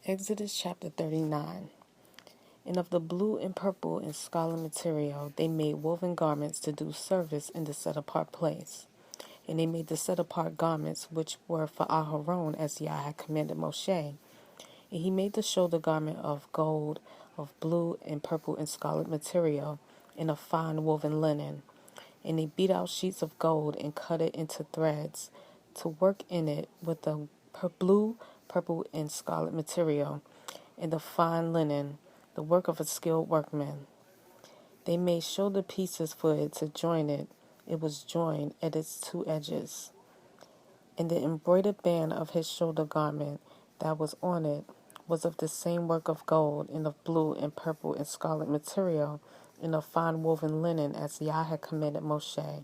Exodus chapter 39. And of the blue and purple and scarlet material they made woven garments to do service in the set-apart place. And they made the set-apart garments which were for Aharon as Yah had commanded Moshe. And he made the shoulder garment of gold, of blue and purple and scarlet material, and of fine woven linen. And they beat out sheets of gold and cut it into threads, to work in it with the blue, purple, and scarlet material, and the fine linen, the work of a skilled workman. They made shoulder pieces for it to join it. It was joined at its two edges. And the embroidered band of his shoulder garment that was on it was of the same work of gold, and of blue and purple and scarlet material, and of fine woven linen as Yah had commanded Moshe.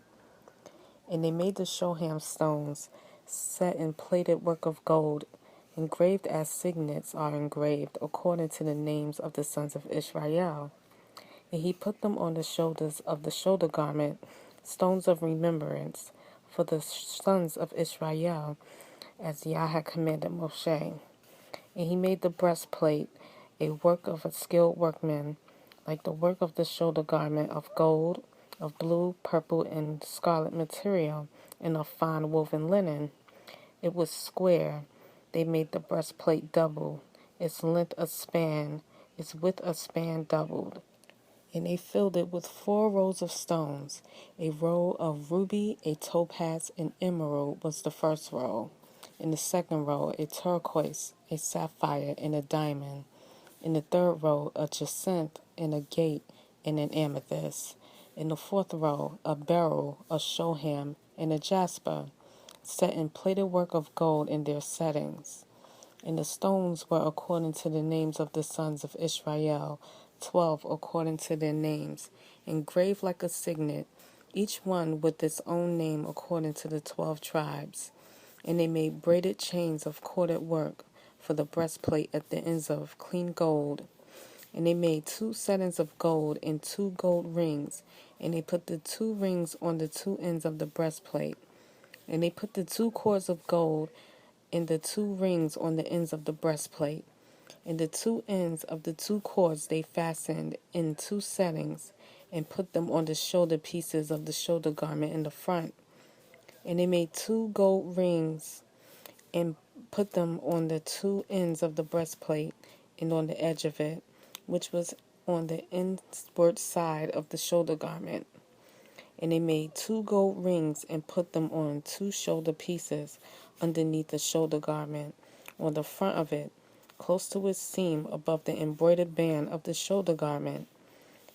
And they made the shoham stones, set in plated work of gold, engraved as signets are engraved, according to the names of the sons of Israel. And he put them on the shoulders of the shoulder garment, stones of remembrance, for the sons of Israel, as Yah had commanded Moshe. And he made the breastplate a work of a skilled workman, like the work of the shoulder garment of gold, of blue, purple, and scarlet material, and of fine woven linen. It was square. They made the breastplate double, its length a span, its width a span doubled. And they filled it with 4 rows of stones. A row of ruby, a topaz, and emerald was the first row. In the second row, a turquoise, a sapphire, and a diamond. In the third row, a jacinth, and a gate, and an amethyst. In the fourth row, a beryl, a shoham, and a jasper, set in plated work of gold in their settings. And the stones were according to the names of the sons of Israel, 12 according to their names, engraved like a signet, each one with its own name according to the 12 tribes. And they made braided chains of corded work for the breastplate at the ends of clean gold. And they made 2 settings of gold and 2 gold rings, and they put the 2 rings on the 2 ends of the breastplate. And they put the 2 cords of gold and the 2 rings on the ends of the breastplate. And the 2 ends of the 2 cords they fastened in 2 settings, and put them on the shoulder pieces of the shoulder garment in the front. And they made 2 gold rings and put them on the 2 ends of the breastplate and on the edge of it, which was on the inward side of the shoulder garment. And they made 2 gold rings and put them on 2 shoulder pieces underneath the shoulder garment, on the front of it, close to its seam above the embroidered band of the shoulder garment.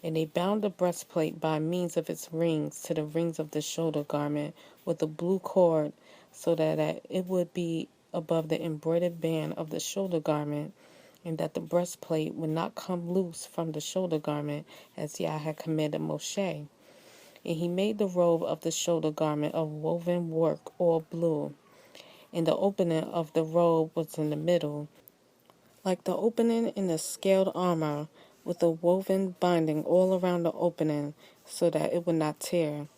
And they bound the breastplate by means of its rings to the rings of the shoulder garment with a blue cord, so that it would be above the embroidered band of the shoulder garment, and that the breastplate would not come loose from the shoulder garment, as Yah had commanded Moshe. And he made the robe of the shoulder garment of woven work, all blue. And the opening of the robe was in the middle, like the opening in the scaled armor, with a woven binding all around the opening, so that it would not tear.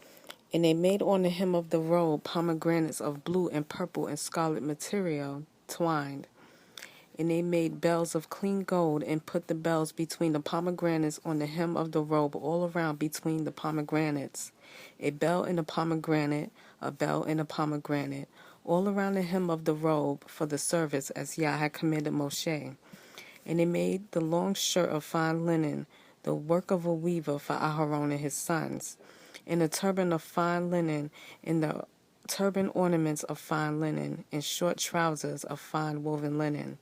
And they made on the hem of the robe pomegranates of blue and purple and scarlet material, twined. And they made bells of clean gold, and put the bells between the pomegranates on the hem of the robe all around between the pomegranates. A bell in a pomegranate, a bell in a pomegranate, all around the hem of the robe for the service, as Yah had commanded Moshe. And they made the long shirt of fine linen, the work of a weaver for Aharon and his sons, and a turban of fine linen, and the turban ornaments of fine linen, and short trousers of fine woven linen,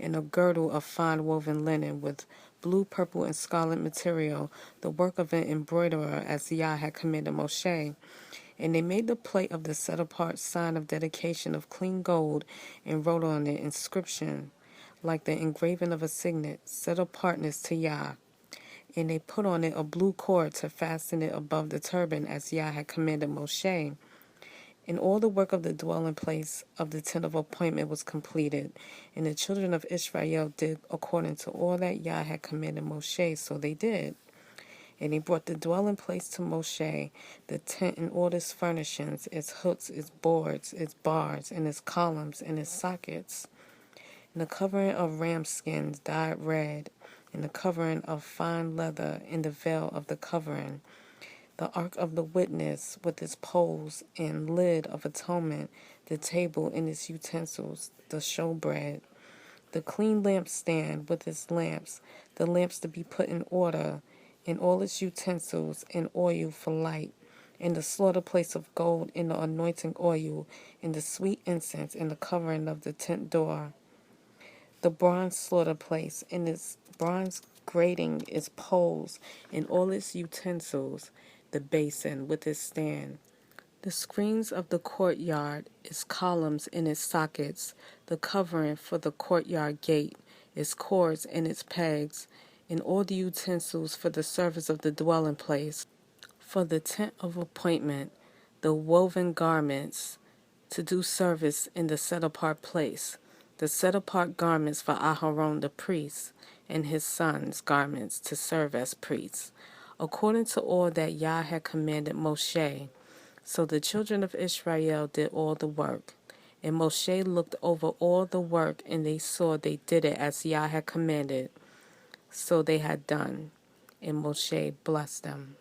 and a girdle of fine woven linen with blue, purple, and scarlet material, the work of an embroiderer, as Yah had commanded Moshe. And they made the plate of the set-apart sign of dedication of clean gold, and wrote on it inscription, like the engraving of a signet, set apartness to Yah. And they put on it a blue cord to fasten it above the turban, as Yah had commanded Moshe. And all the work of the dwelling place of the tent of appointment was completed. And the children of Israel did according to all that Yah had commanded Moshe, so they did. And he brought the dwelling place to Moshe, the tent and all its furnishings, its hooks, its boards, its bars, and its columns, and its sockets. and the covering of ram skins dyed red, and the covering of fine leather, and the veil of the covering, the ark of the witness with its poles and lid of atonement, the table and its utensils, the showbread, the clean lampstand with its lamps, the lamps to be put in order, and all its utensils, and oil for light, and the slaughter place of gold, and the anointing oil, and the sweet incense, and the covering of the tent door, the bronze slaughter place, and its bronze grating, its poles, and all its utensils, the basin with its stand, the screens of the courtyard, its columns and its sockets, the covering for the courtyard gate, its cords and its pegs, and all the utensils for the service of the dwelling place, for the tent of appointment, the woven garments to do service in the set apart place, the set apart garments for Aharon the priest, and his sons' garments to serve as priests, according to all that Yah had commanded Moshe. So the children of Israel did all the work. And Moshe looked over all the work, and they saw they did it as Yah had commanded. So they had done. And Moshe blessed them.